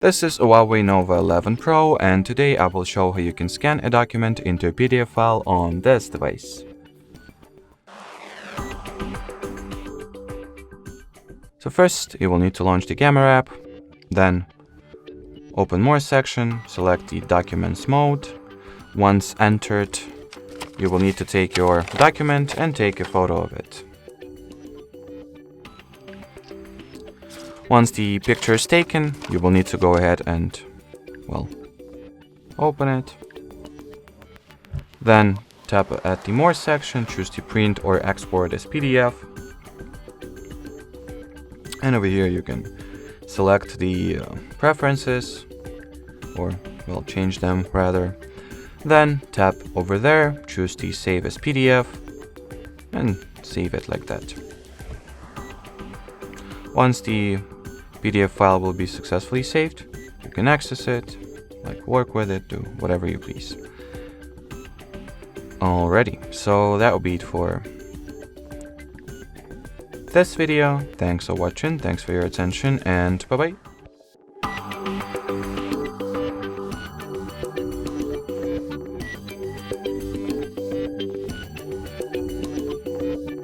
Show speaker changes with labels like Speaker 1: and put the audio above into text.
Speaker 1: This is Huawei Nova 11 Pro, and today I will show how you can scan a document into a PDF file on this device. So first, you will need to launch the Camera app, then open More section, select the Documents mode. Once entered, you will need to take your document and take a photo of it. Once the picture is taken, you will need to go ahead and, open it. Then tap at the More section, choose the Print or Export as PDF. And over here you can select the preferences, or change them rather. Then tap over there, choose the Save as PDF, and save it like that. Once the PDF file will be successfully saved, you can access it, work with it, do whatever you please. Alrighty, so that will be it for this video. Thanks for watching, thanks for your attention, and bye bye.